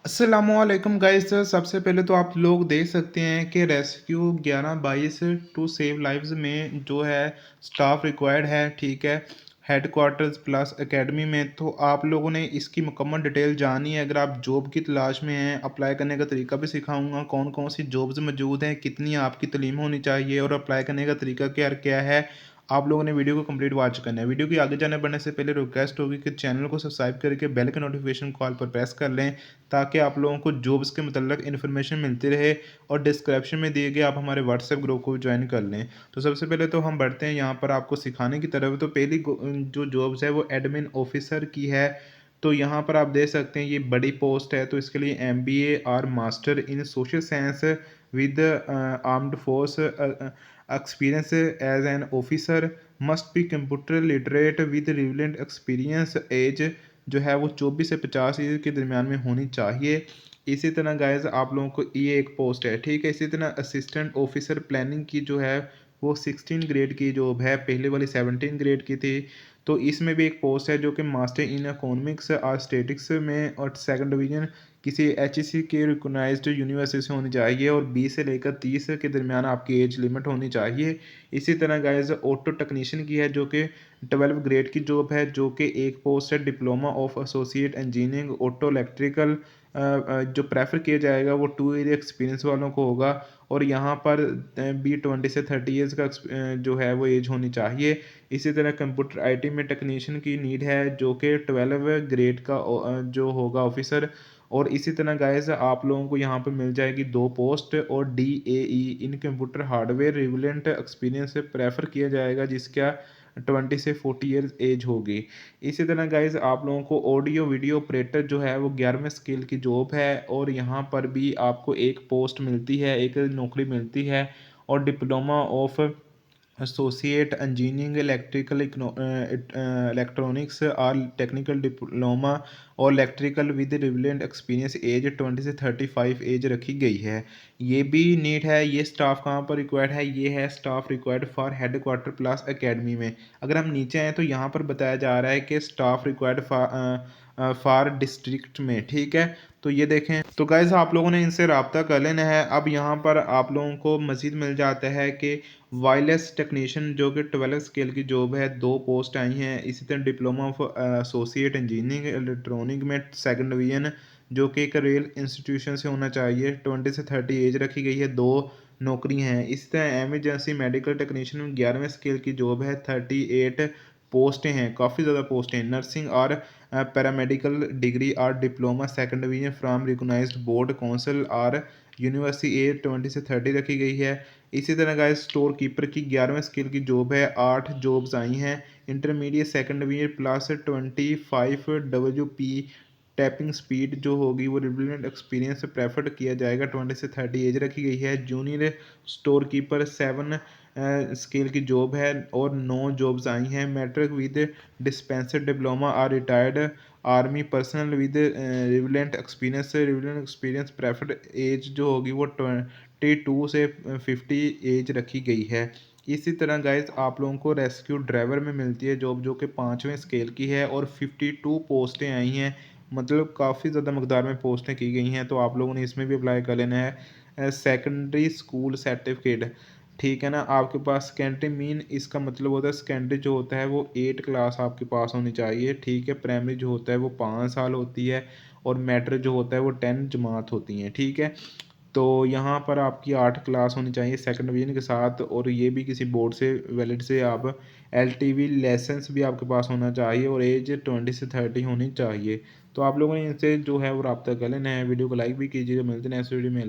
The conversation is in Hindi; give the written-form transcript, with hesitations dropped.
अस्सलामुअलैकुम गाइस। सबसे पहले तो आप लोग देख सकते हैं कि रेस्क्यू 1122 टू सेव लाइव्स में जो है स्टाफ रिक्वायर्ड है, ठीक है, हेडक्वार्टर्स प्लस एकेडमी में। तो आप लोगों ने इसकी मुकम्मल डिटेल जानी है। अगर आप जॉब की तलाश में हैं, अप्लाई करने का तरीका भी सिखाऊंगा, कौन कौन सी जॉब्स मौजूद हैं, कितनी आपकी तलीम होनी चाहिए और अप्लाई करने का तरीका क्या क्या है। आप लोगों ने वीडियो को कंप्लीट वॉच करना है। वीडियो की आगे जाने बढ़ने से पहले रिक्वेस्ट होगी कि चैनल को सब्सक्राइब करके बेल के नोटिफिकेशन कॉल पर प्रेस कर लें, ताकि आप लोगों को जॉब्स के मतलब इन्फॉर्मेशन मिलती रहे। और डिस्क्रिप्शन में दिए गए आप हमारे व्हाट्सएप ग्रुप को ज्वाइन कर लें। तो सबसे पहले तो हम बढ़ते हैं यहाँ पर आपको सिखाने की तरफ। तो पहली जो जॉब्स है वो एडमिन ऑफिसर की है। तो यहाँ पर आप देख सकते हैं ये बड़ी पोस्ट है। तो इसके लिए MBA और master in social science with armed force experience age an officer, must be computer literate with relevant experience, age जो है वो 24 से 50 ईयर के दरमियान में होनी चाहिए। इसी तरह गाइज आप लोगों को ये एक पोस्ट है, ठीक है। इसी तरह असिस्टेंट ऑफिसर प्लानिंग की जो है वो 16 ग्रेड की जॉब है, पहले वाली 17 ग्रेड की थी। तो इसमें भी एक पोस्ट है जो कि मास्टर इन इकोनॉमिक्स और स्टेटिक्स में और सेकंड डिवीजन किसी HEC के रिकोगनाइज्ड यूनिवर्सिटी से होनी चाहिए और 20 से लेकर 30 के दरमियान आपकी एज लिमिट होनी चाहिए। इसी तरह गाइज ऑटो टेक्नीशियन की है जो कि 12 ग्रेड की जॉब है, जो कि एक पोस्ट है diploma of associate engineering auto electrical. जो प्रेफर किया जाएगा वो 2 ईयर एक्सपीरियंस वालों को होगा। और यहाँ पर भी 20 से 30 ईयर्स का जो है वो एज होनी चाहिए। इसी तरह कंप्यूटर IT में टेक्नीशियन की नीड है जो कि 12 ग्रेड का जो होगा ऑफिसर। और इसी तरह गाइस आप लोगों को यहाँ पर मिल जाएगी 2 पोस्ट। और DAE इन कंप्यूटर हार्डवेयर रिलेवेंट एक्सपीरियंस से प्रेफर किया जाएगा जिसका 20 से 40 ईयर्स एज होगी। इसी तरह गाइज आप लोगों को ऑडियो वीडियो ऑपरेटर जो है वो 11वें स्केल की जॉब है। और यहाँ पर भी आपको एक पोस्ट मिलती है, एक नौकरी मिलती है। और diploma of associate engineering electrical electronics और टेक्निकल डिप्लोमा और electrical with relevant experience, age 20 से 35 एज रखी गई है। ये भी नीट है। ये स्टाफ कहाँ पर रिक्वायर्ड है? ये है staff required for head quarter plus academy में। अगर हम नीचे आए तो यहाँ पर बताया जा रहा है कि स्टाफ रिक्वायर्ड फॉर डिस्ट्रिक्ट में, ठीक है। तो ये देखें, तो गाइज आप लोगों ने इनसे रब्ता कर लेना है। अब यहाँ पर आप लोगों को मज़ीद मिल जाता है कि वायरलेस टेक्नीशियन जो कि 12 स्केल की जॉब है, 2 पोस्ट आई हैं। इसी तरह diploma of associate engineering electronic में सेकंड डिवीजन जो कि एक रेल इंस्टीट्यूशन से होना चाहिए, 20 से 30 एज रखी गई है, 2 नौकरी हैं। इसी तरह एमरजेंसी मेडिकल टेक्नीशियन में 11वें स्केल की जॉब है, 38 पोस्टें हैं, काफ़ी ज़्यादा पोस्टें हैं। नर्सिंग और पैरामेडिकल डिग्री और diploma second division from recognised board council और यूनिवर्सिटी, एज 20 से 30 रखी गई है। इसी तरह गाइस स्टोर कीपर की 11वें स्केल की जॉब है, 8 जॉब्स आई हैं। Intermediate second division plus 25 WP tapping speed जो होगी वो रिलेवेंट एक्सपीरियंस प्रेफर्ड किया जाएगा, 20 से 30 एज रखी गई है। जूनियर स्टोर कीपर 7 स्केल की जॉब है और 9 जॉब्स आई हैं। मैट्रिक विद डिस्पेंसर डिप्लोमा और retired army personnel with relevant experience preferred age जो होगी वो 22 से 50 एज रखी गई है। इसी तरह गाइस आप लोगों को रेस्क्यू ड्राइवर में मिलती है जॉब जो कि 5वें स्केल की है और 52 पोस्टें आई हैं। मतलब काफ़ी ज़्यादा मकदार में पोस्टें की गई हैं। तो आप लोगों ने इसमें भी अप्लाई कर लेना है। सेकेंडरी स्कूल सर्टिफिकेट, ठीक है ना। आपके पास सेकेंडरी मीन इसका मतलब होता है, सेकेंडरी जो होता है वो 8 क्लास आपके पास होनी चाहिए, ठीक है। प्राइमरी जो होता है वो 5 साल होती है और मैट्रिक जो होता है वो 10 जमात होती हैं, ठीक है। तो यहाँ पर आपकी 8 क्लास होनी चाहिए सेकंड डिवीजन के साथ। और ये भी किसी बोर्ड से वैलिड से आप LTV लाइसेंस भी आपके पास होना चाहिए और एज 20 से 30 होनी चाहिए। तो आप लोगों ने इनसे जो है वो रब्ता कर लेना है। वीडियो को लाइक भी कीजिएगा। मिलते हैं नेक्स्ट वीडियो में।